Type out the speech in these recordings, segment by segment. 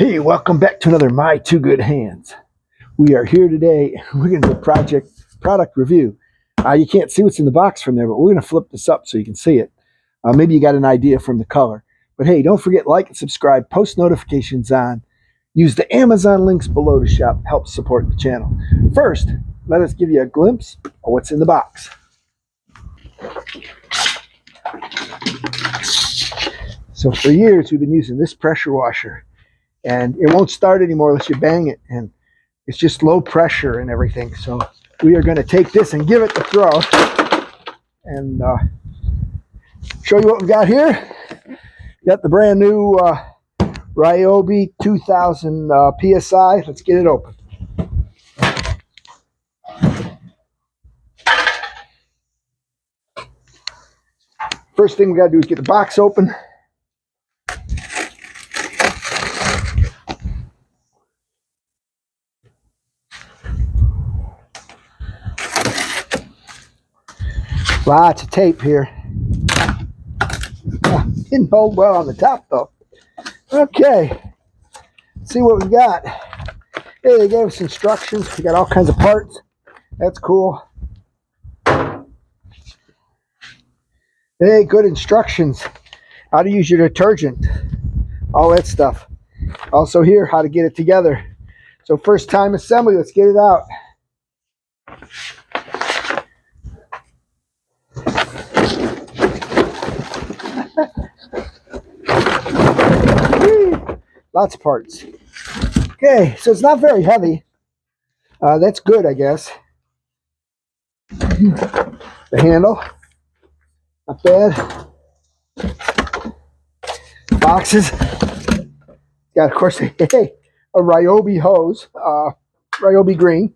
Hey, welcome back to another My Two Good Hands. We are here today. We're going to do a product review. You can't see what's in the box from there, but we're going to flip this up so you can see it. Maybe you got an idea from the color. But hey, don't forget, like and subscribe, post notifications on. Use the Amazon links below to shop, help support the channel. First, let us give you a glimpse of what's in the box. So for years, we've been using this pressure washer. And it won't start anymore unless you bang it, and it's just low pressure and everything. So we are going to take this and give it the throw and show you what we've got here. Got the brand new Ryobi 2000 PSI. Let's get it open. First thing we got to do is get the box open. Lots of tape here. Didn't hold well on the top though. Okay, let's see what we got. Hey, they gave us instructions. We got all kinds of parts. That's cool. Hey, good instructions. How to use your detergent. All that stuff. Also here, how to get it together. So first time assembly, let's get it out. Lots of parts. Okay, so it's not very heavy. That's good, I guess. The handle, not bad. Boxes. Got, of course, a Ryobi hose, Ryobi green.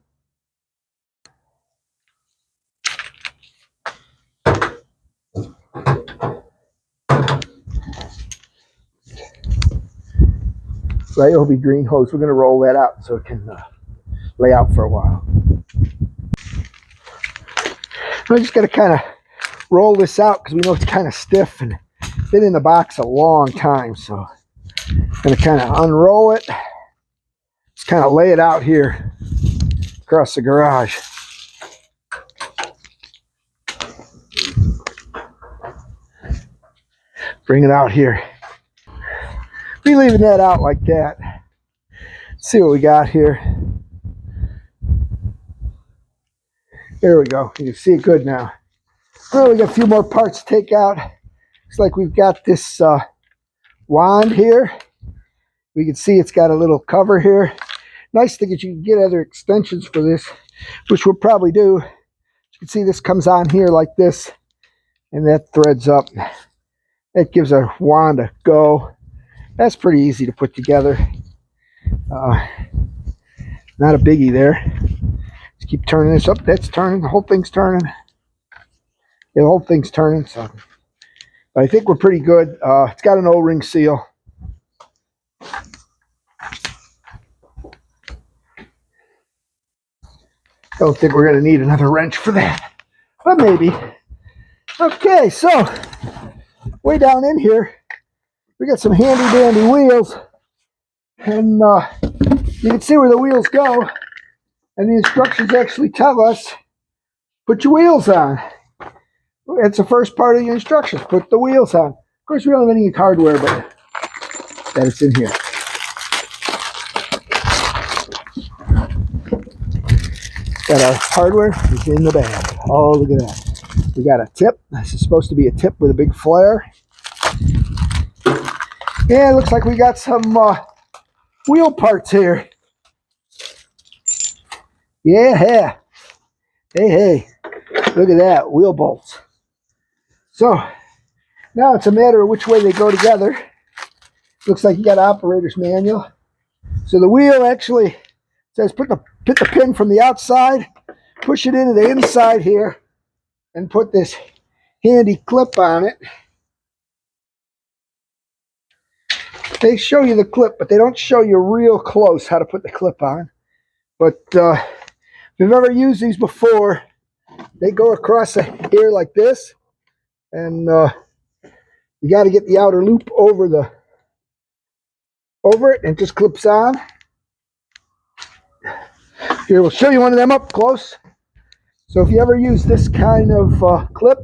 Ryobi green hose. We're going to roll that out so it can lay out for a while. I just got to kind of roll this out because we know it's kind of stiff and been in the box a long time. So I'm going to kind of unroll it. Just kind of lay it out here across the garage. Bring it out here. Be leaving that out like that. Let's see what we got here. There we go. You can see it good now. Well, we got a few more parts to take out. Looks like we've got this wand here. We can see it's got a little cover here. Nice thing is you can get other extensions for this, which we'll probably do. You can see this comes on here like this, and that threads up. That gives our wand a go. That's pretty easy to put together. Not a biggie there. Just keep turning this up. That's turning. The whole thing's turning. Yeah, the whole thing's turning. So I think we're pretty good. It's got an O-ring seal. Don't think we're going to need another wrench for that, but maybe. Okay, so way down in here, we got some handy dandy wheels, and you can see where the wheels go, and the instructions actually tell us, put your wheels on. That's the first part of your instructions, put the wheels on. Of course, we don't have any hardware, but that it's in here. Got our hardware is in the bag. Oh, look at that. We got a tip. This is supposed to be a tip with a big flare. Yeah, it looks like we got some wheel parts here. Yeah. Hey. Look at that. Wheel bolts. So, now it's a matter of which way they go together. Looks like you got an operator's manual. So the wheel actually says put the pin from the outside, push it into the inside here, and put this handy clip on it. They show you the clip, but they don't show you real close how to put the clip on. But if you've ever used these before, they go across here like this, and you got to get the outer loop over over it and it just clips on. Here, we'll show you one of them up close. So if you ever use this kind of clip,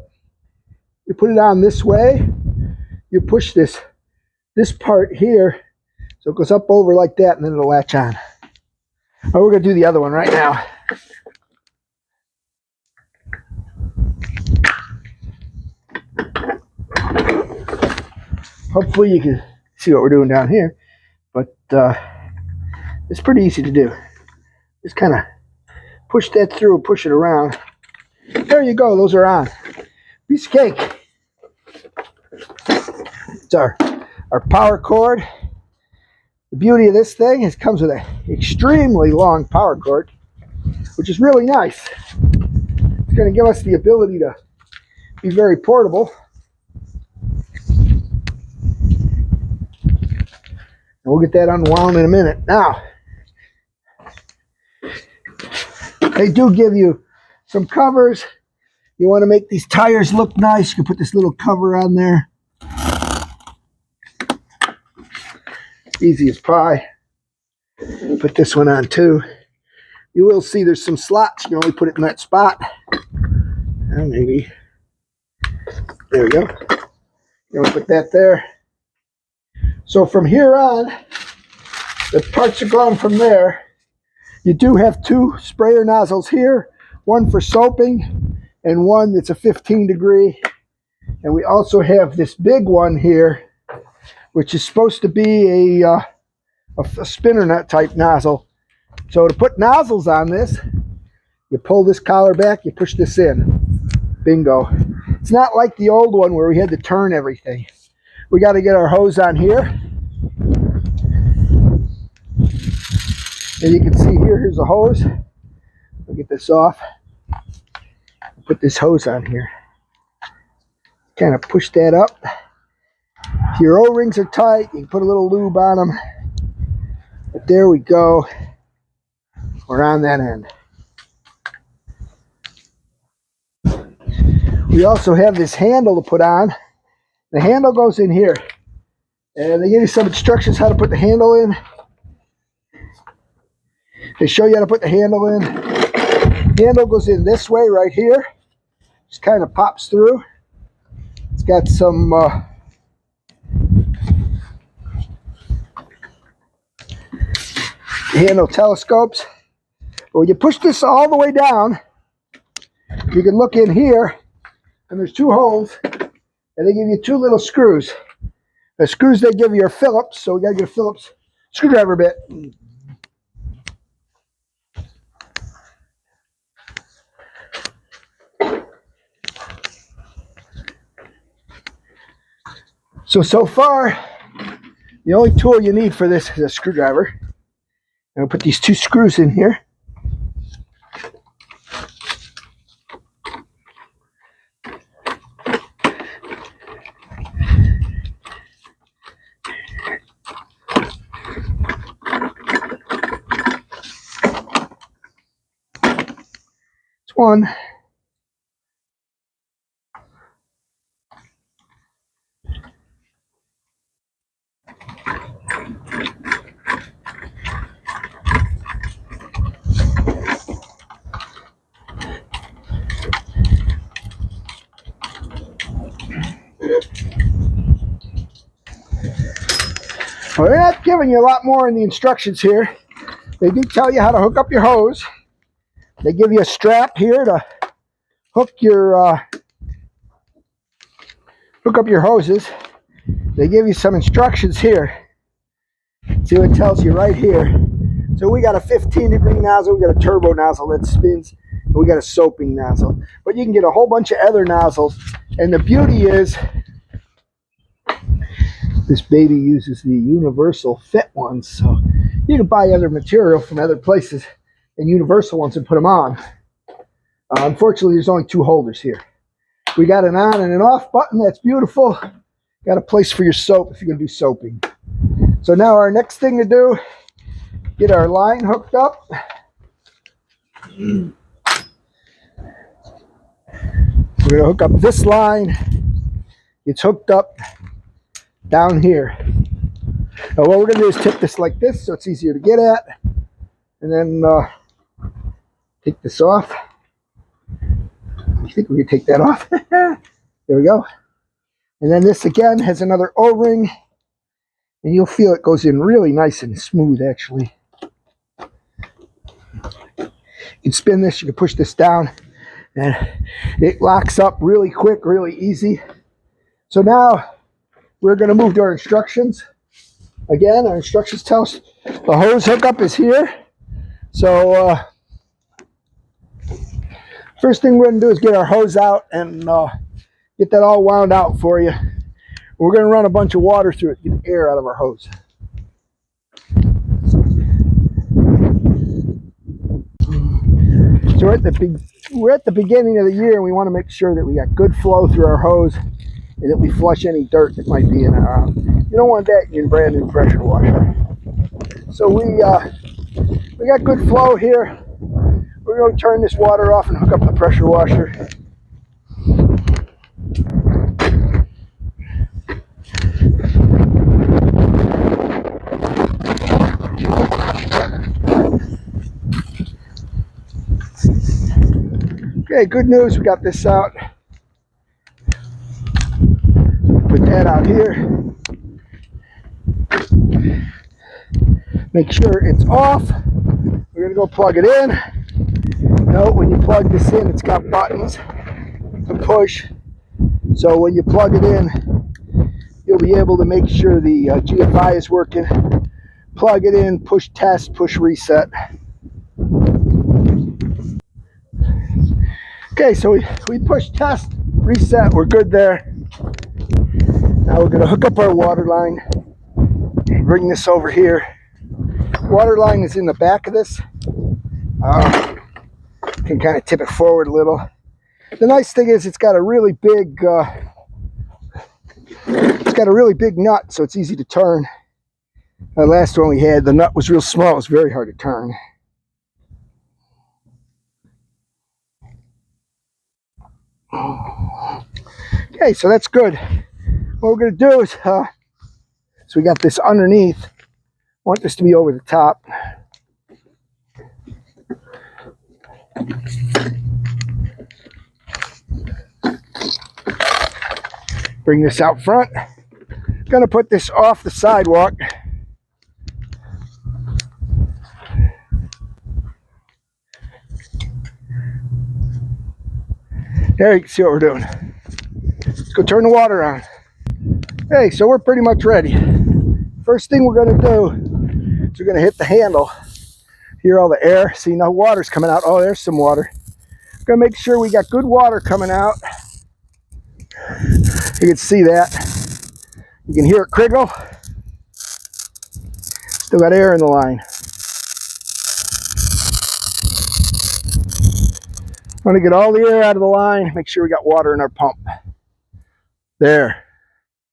you put it on this way, you push this part here, so it goes up over like that, and then it'll latch on. We're going to do the other one right now. Hopefully you can see what we're doing down here, but it's pretty easy to do. Just kind of push that through and push it around. There you go, those are on. Piece of cake. It's our power cord. The beauty of this thing is it comes with an extremely long power cord, which is really nice. It's going to give us the ability to be very portable. And we'll get that unwound in a minute. Now, they do give you some covers. You want to make these tires look nice, you can put this little cover on there. Easy as pie. Put this one on too. You will see there's some slots. You can only put it in that spot. Maybe. There we go. You want to put that there. So from here on, the parts are gone from there. You do have two sprayer nozzles here, one for soaping and one that's a 15 degree. And we also have this big one here, which is supposed to be a spinner nut type nozzle. So to put nozzles on this, you pull this collar back, you push this in. Bingo. It's not like the old one where we had to turn everything. We got to get our hose on here. And you can see here, here's a hose. I'll get this off. Put this hose on here. Kind of push that up. If your O-rings are tight, you can put a little lube on them. But there we go. We're on that end. We also have this handle to put on. The handle goes in here. And they give you some instructions how to put the handle in. They show you how to put the handle in. The handle goes in this way right here. Just kind of pops through. It's got some handle telescopes. But when you push this all the way down, you can look in here, and there's two holes, and they give you two little screws. The screws they give you are Phillips, so we got to get a Phillips screwdriver bit. So far, the only tool you need for this is a screwdriver. And I'll put these two screws in here. It's one. Well, they're not giving you a lot more in the instructions here. They do tell you how to hook up your hose. They give you a strap here to hook up your hoses. They give you some instructions here. See what it tells you right here. So we got a 15 degree nozzle, we got a turbo nozzle that spins, and we got a soaping nozzle. But you can get a whole bunch of other nozzles. And the beauty is, this baby uses the universal fit ones, so you can buy other material from other places and universal ones and put them on. Unfortunately, there's only two holders here. We got an on and an off button. That's beautiful. Got a place for your soap if you're going to do soaping. So now our next thing to do, get our line hooked up. We're going to hook up this line. It's hooked up down here. Now what we're going to do is tip this like this so it's easier to get at. And then take this off. I think we can take that off. There we go. And then this again has another O-ring. And you'll feel it goes in really nice and smooth, actually. You can spin this, you can push this down, and it locks up really quick, really easy. So now we're going to move to our instructions. Again, our instructions tell us the hose hookup is here. So first thing we're going to do is get our hose out and get that all wound out for you. We're going to run a bunch of water through it to get air out of our hose. So we're at the beginning of the year, and we want to make sure that we got good flow through our hose and that we flush any dirt that might be in our you don't want that in your brand new pressure washer. So we got good flow here. We're going to turn this water off and hook up the pressure washer. Okay, good news, we got this out. Put that out here. Make sure it's off. We're going to go plug it in. Note when you plug this in, it's got buttons to push. So when you plug it in, you'll be able to make sure the GFI is working. Plug it in, push test, push reset. Okay, so we push test, reset, we're good there. Now we're going to hook up our water line. Bring this over here. Water line is in the back of this. Can kind of tip it forward a little. The nice thing is it's got a really big nut, so it's easy to turn. The last one we had, the nut was real small. It was very hard to turn. Okay, so that's good. What we're going to do is, so we got this underneath. I want this to be over the top. Bring this out front. Going to put this off the sidewalk. There, you can see what we're doing. Let's go turn the water on. Okay, so we're pretty much ready. First thing we're going to do is we're going to hit the handle. Hear all the air. See, no water's coming out. Oh, there's some water. We're going to make sure we got good water coming out. You can see that. You can hear it crinkle. Still got air in the line. Want to get all the air out of the line. Make sure we got water in our pump. There.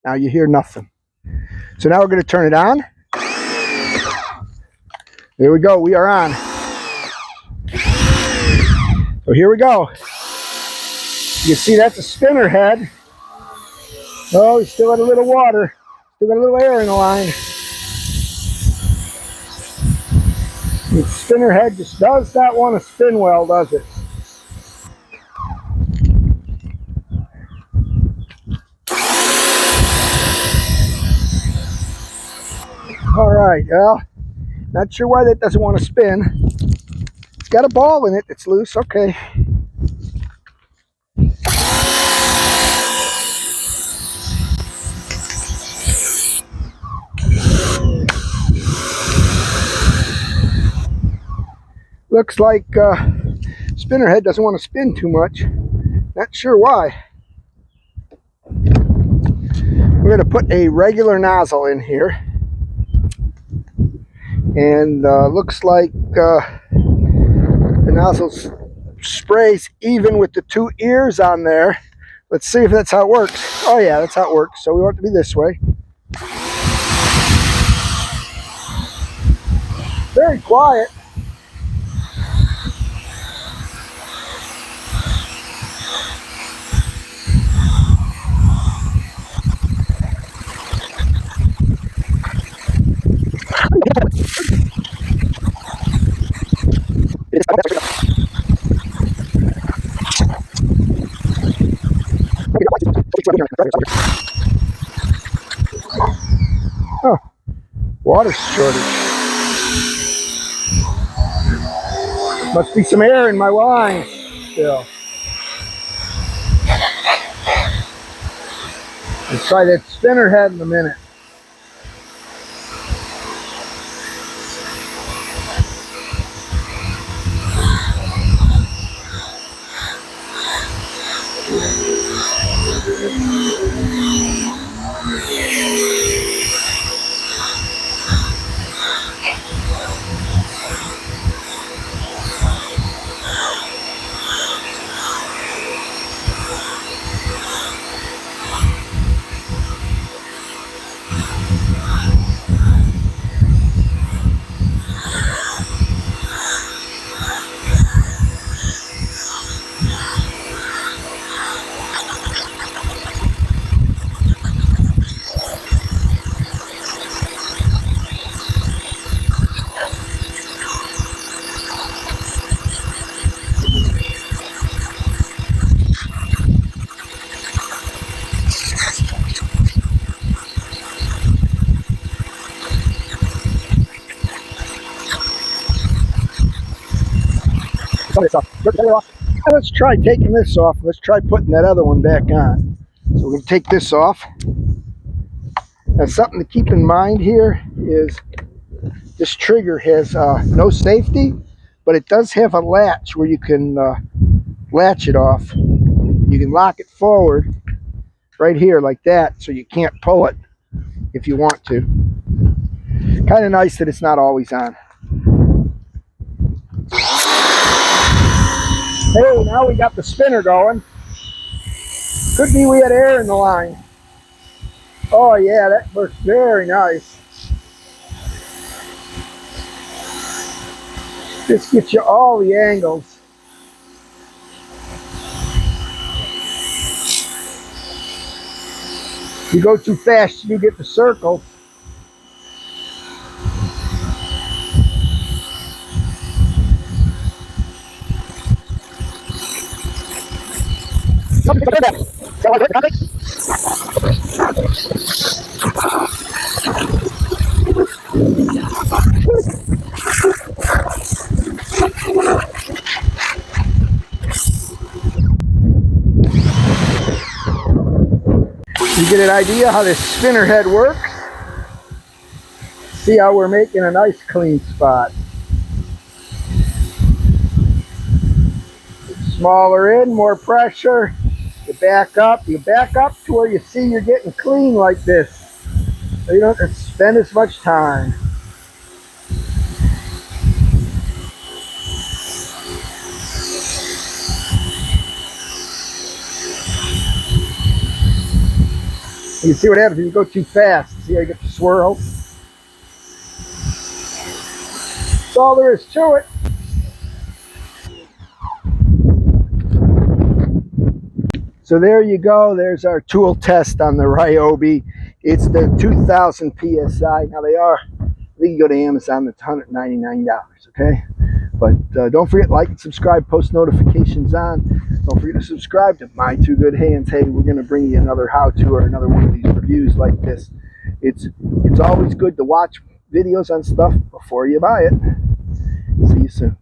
Now you hear nothing. So now we're going to turn it on. There we go. We are on. So here we go. You see that's a spinner head. Oh, we still got a little water. Still got a little air in the line. The spinner head just does not want to spin well, does it? All right, well, not sure why that doesn't want to spin. It's got a ball in it that's loose, okay. Looks like spinner head doesn't want to spin too much. Not sure why. We're going to put a regular nozzle in here. And looks like the nozzle sprays even with the two ears on there. Let's see if that's how it works. Oh yeah, that's how it works. So we want it to be this way. Very quiet. Oh, water shortage. Must be some air in my line still. Let's try that spinner head in a minute. Let's try taking this off. Let's try putting that other one back on. So we're going to take this off. Now something to keep in mind here is this trigger has no safety, but it does have a latch where you can latch it off. You can lock it forward right here like that, so you can't pull it if you want to. Kind of nice that it's not always on. Hey, now we got the spinner going. Could be we had air in the line. Oh yeah, that works very nice. This gets you all the angles. If you go too fast, you get the circle. You get an idea how this spinner head works. See how we're making a nice clean spot. Smaller in, more pressure. You back up to where you see you're getting clean like this. So you don't have to spend as much time. You see what happens if you go too fast. See how you get the swirl? That's all there is to it. So there you go. There's our tool test on the Ryobi. It's the 2000 PSI. Now you go to Amazon, it's $199, okay? But don't forget, like and subscribe, post notifications on. Don't forget to subscribe to My Two Good Hands. Hey, we're going to bring you another how-to or another one of these reviews like this. It's always good to watch videos on stuff before you buy it. See you soon.